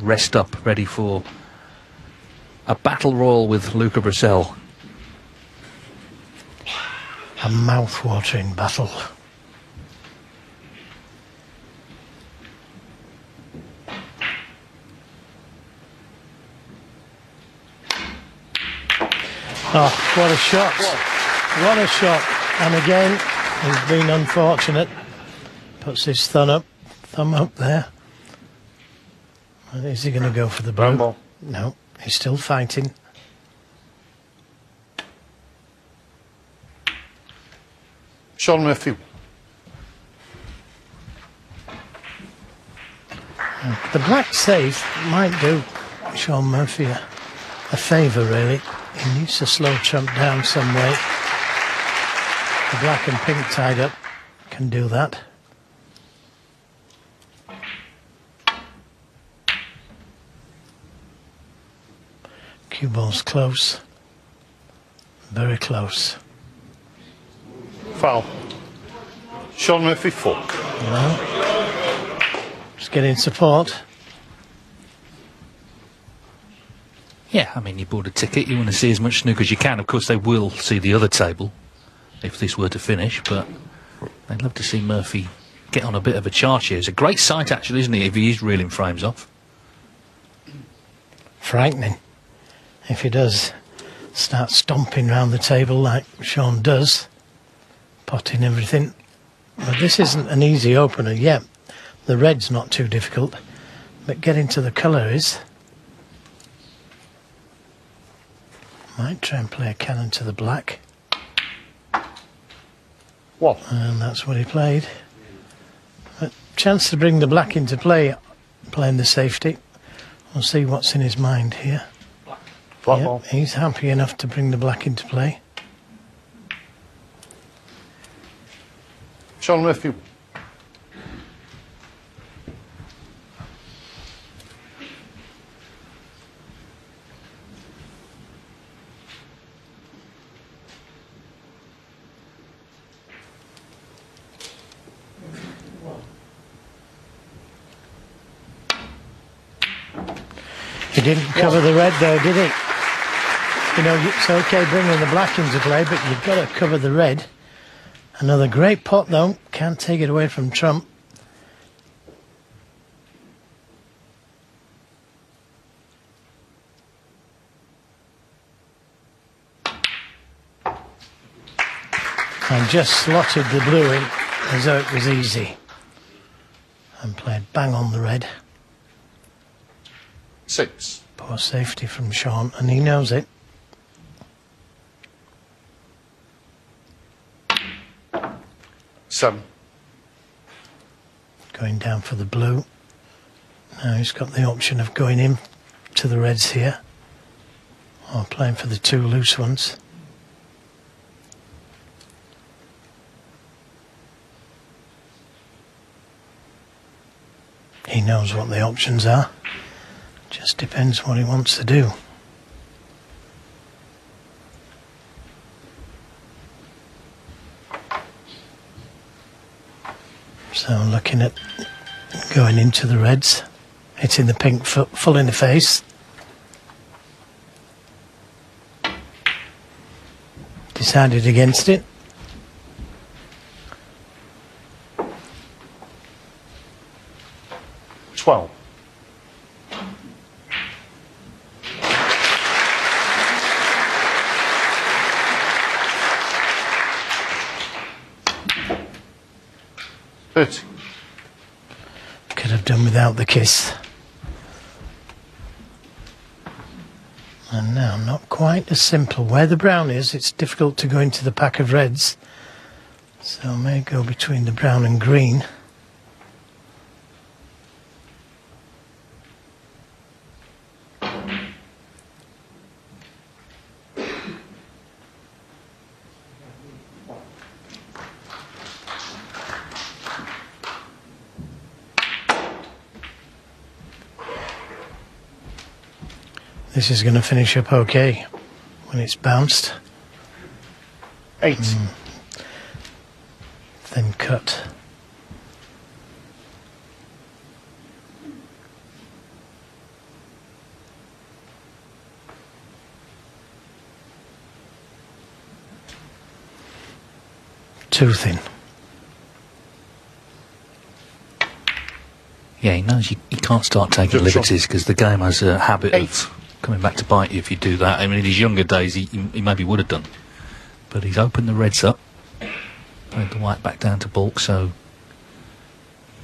rest up, ready for a battle royal with Luca Brissell. A mouth-watering battle. Oh, what a shot. What a shot. And again, he's been unfortunate. Puts his thumb up there. Is he going to go for the blue? No, he's still fighting. Sean Murphy. The black safe might do Sean Murphy a favour, really. He needs to slow Truuump down some way. The black and pink tied up can do that. Cue ball's close. Very close. Foul. Sean Murphy, 4. Well, just getting support. Yeah, I mean, you bought a ticket, you want to see as much snooker as you can. Of course, they will see the other table if this were to finish, but they'd love to see Murphy get on a bit of a charge here. It's a great sight, actually, isn't it, if he is reeling frames off? Frightening. If he does start stomping round the table like Sean does, potting everything. But this isn't an easy opener yet. The red's not too difficult, but getting to the colour is. Might try and play a cannon to the black. What? And that's what he played. A chance to bring the black into play, playing the safety. We'll see what's in his mind here. Black Yep, ball. he's happy enough to bring the black into play. Sean Murphy. He didn't cover the red though, did he? You know, it's okay bringing the black into play, but you've got to cover the red. Another great pot though, can't take it away from Truuump. And just slotted the blue in as though it was easy. And played bang on the red. 6. Poor safety from Sean, and he knows it. Seven. Going down for the blue. Now he's got the option of going in to the reds here, or playing for the two loose ones. He knows what the options are. Just depends what he wants to do. So looking at going into the reds, hitting the pink full in the face. Decided against it. Twelve. Could have done without the kiss. And now, not quite as simple. Where the brown is, it's difficult to go into the pack of reds. So I may go between the brown and green. This is going to finish up okay when it's bounced. 8. Thin cut. too thin. Yeah, he knows he can't start taking Just liberties because the game has a habit 8. of coming back to bite you if you do that. I mean, in his younger days, he maybe would have done. But he's opened the reds up, played the white back down to bulk, so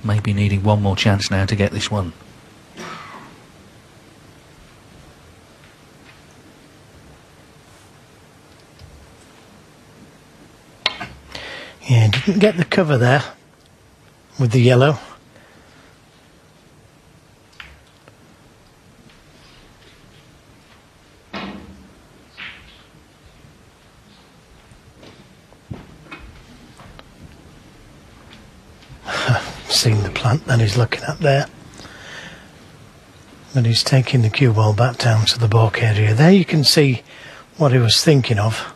maybe needing one more chance now to get this one. Yeah, didn't get the cover there with the yellow. Seen the plant that he's looking at there. But he's taking the cue ball back down to the balk area. There you can see what he was thinking of.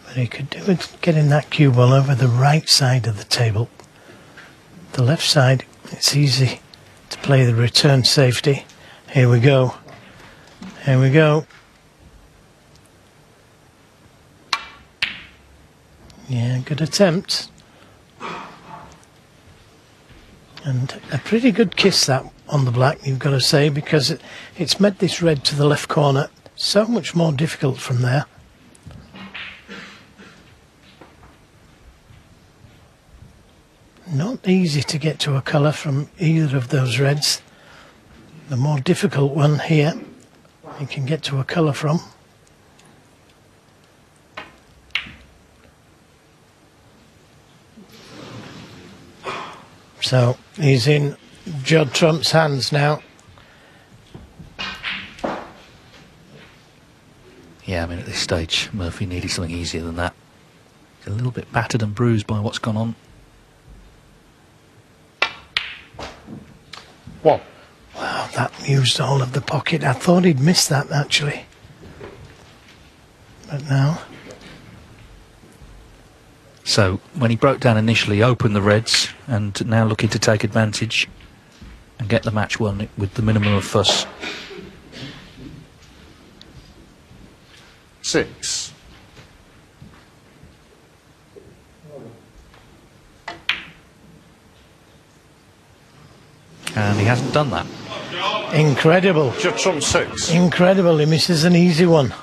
But he could do with getting that cue ball over the right side of the table. The left side, it's easy to play the return safety. Here we go. Here we go. Yeah, good attempt. And a pretty good kiss that on the black, you've got to say, because it's made this red to the left corner so much more difficult from there. Not easy to get to a colour from either of those reds. The more difficult one here, you can get to a colour from. So he's in Judd Truump's hands now. Yeah, I mean, at this stage, Murphy needed something easier than that. He's a little bit battered and bruised by what's gone on. 1. Wow, that used all of the pocket. I thought he'd missed that, actually. But now... So, when he broke down initially, opened the reds, and now looking to take advantage and get the match won with the minimum of fuss. 6. And he hasn't done that. Incredible. Judd Truuump 6. Incredible. He misses an easy one.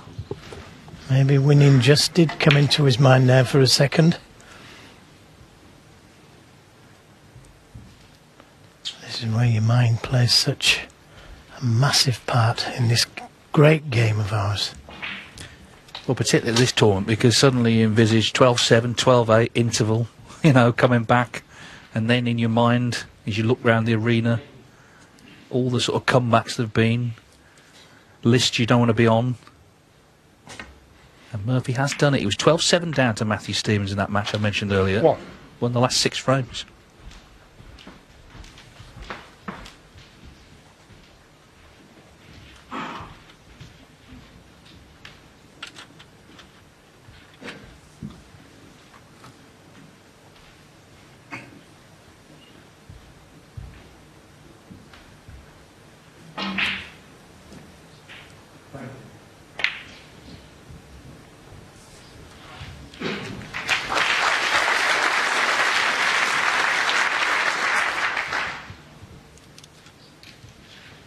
Maybe winning just did come into his mind there for a second. This is where your mind plays such a massive part in this great game of ours. Well, particularly this tournament, because suddenly you envisage 12-7, 12-8 interval, you know, coming back, and then in your mind, as you look round the arena, all the sort of comebacks that have been, lists you don't want to be on. And Murphy has done it. He was 12-7 down to Matthew Stevens in that match I mentioned earlier. What? Won the last 6 frames.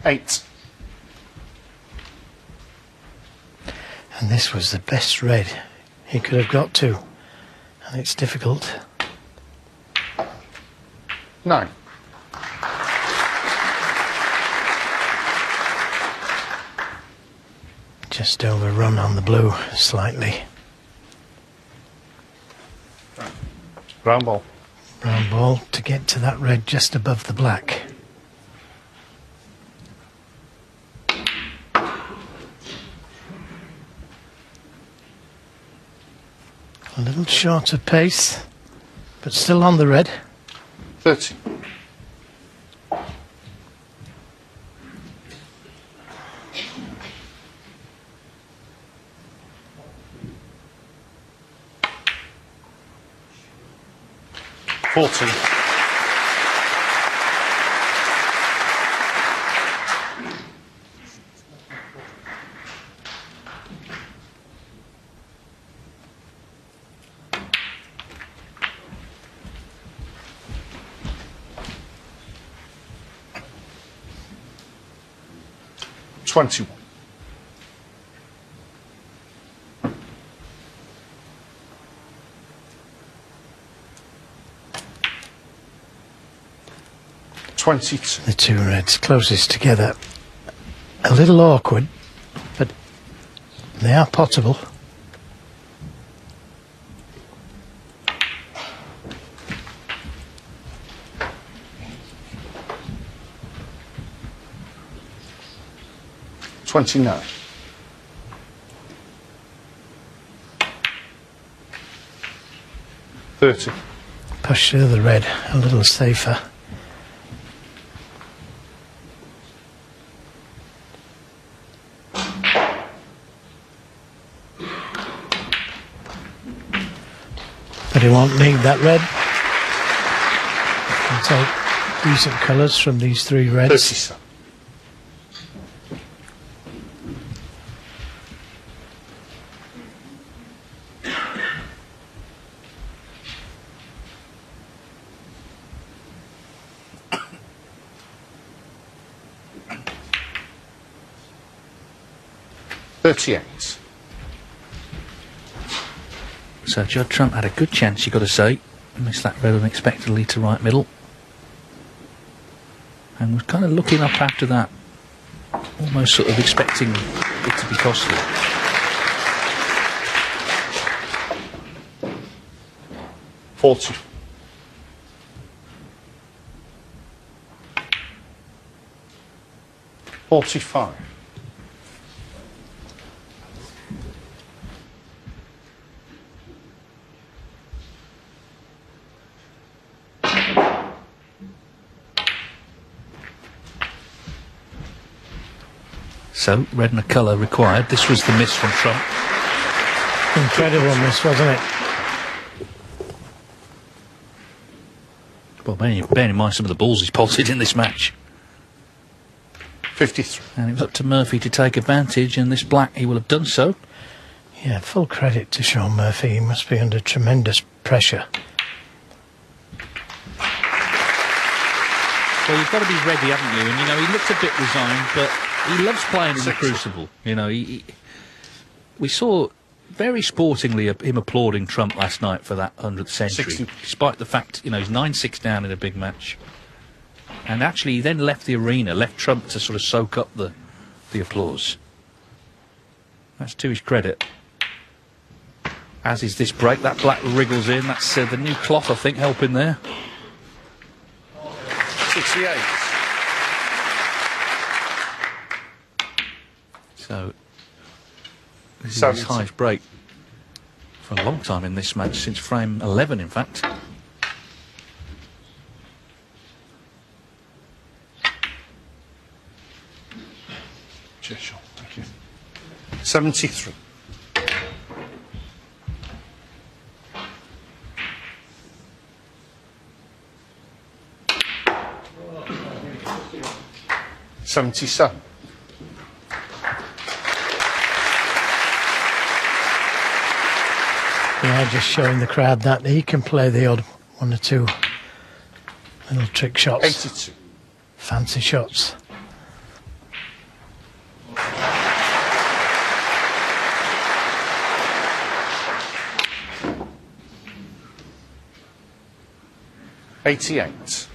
Eight. And this was the best red he could have got to. And it's difficult. 9. Just overrun on the blue slightly. Brown ball. Brown ball to get to that red just above the black. A little shorter pace, but still on the red. 30. Forty. 21. $22. The two reds closest together. A little awkward, but they are potable. $29. $30. Push the other red a little safer. But he won't need that red. Can take decent colours from these three reds. 37. $38. So Judd Truuump had a good chance, you've got to say. Missed that red unexpectedly to right middle. And was kind of looking up after that, almost sort of expecting it to be costly. $40. $45. So, red and a colour required. This was the miss from Truuump. Incredible miss, wasn't it? Well, bearing in mind some of the balls he's potted in this match. 53. And it was up to Murphy to take advantage, and this black, he will have done so. Yeah, full credit to Shaun Murphy. He must be under tremendous pressure. Well, you've got to be ready, haven't you? And, you know, he looked a bit resigned, but he loves playing in the crucible. You know, we saw very sportingly him applauding Truuump last night for that 100th century, 60. despite the fact, you know, he's 9-6 down in a big match. And actually, he then left the arena, left Truuump to sort of soak up the applause. That's to his credit. As is this break, that black wriggles in. That's the new cloth, I think, helping there. 68. So, this is 70. his highest break for a long time in this match, since frame 11, in fact. Cheers, Sean. Thank you. 73. $77. Yeah, just showing the crowd that he can play the odd one or two little trick shots. 82. Fancy shots. $88.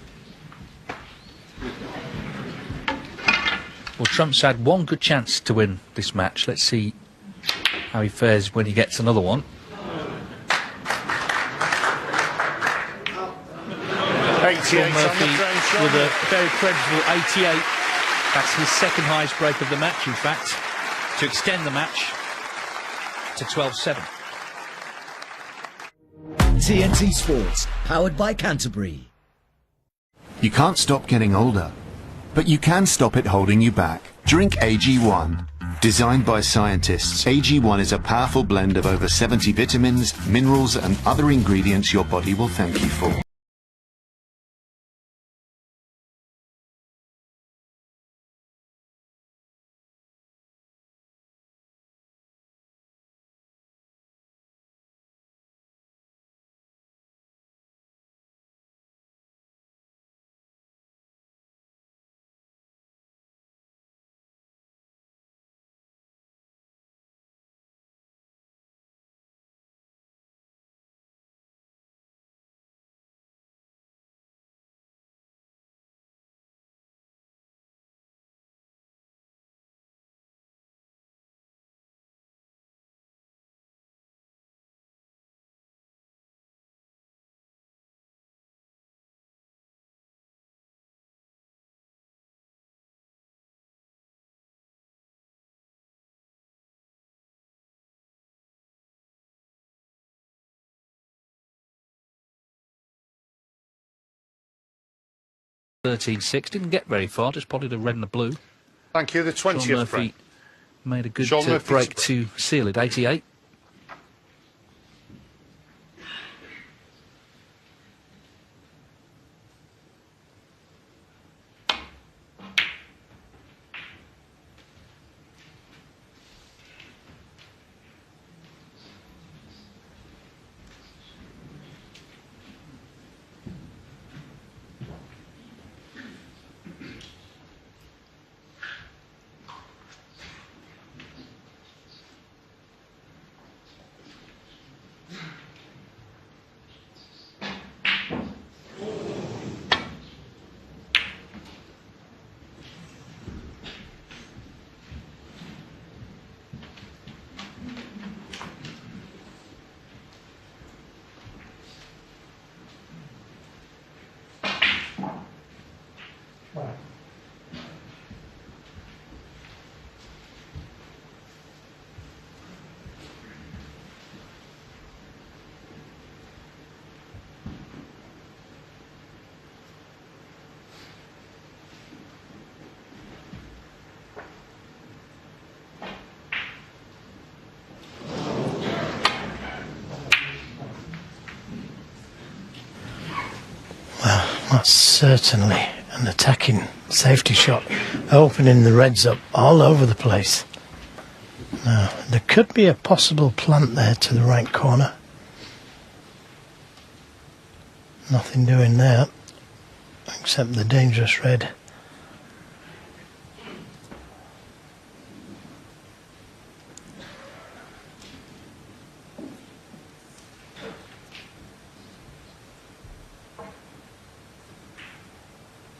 Well, Trump's had one good chance to win this match. Let's see how he fares when he gets another one. 88 Murphy with a very creditable 88. That's his second highest break of the match, in fact, to extend the match to 12-7. TNT Sports, powered by Canterbury. You can't stop getting older, but you can stop it holding you back. Drink AG1. Designed by scientists, AG1 is a powerful blend of over 70 vitamins, minerals and other ingredients your body will thank you for. 13-6. Didn't get very far, just potted a red and a blue. Thank you. The Sean 20th Murphy frame. made a good Sean Murphy's break to seal it, 88. That's certainly an attacking safety shot, opening the reds up all over the place. Now, there could be a possible plant there to the right corner. Nothing doing there, except the dangerous red.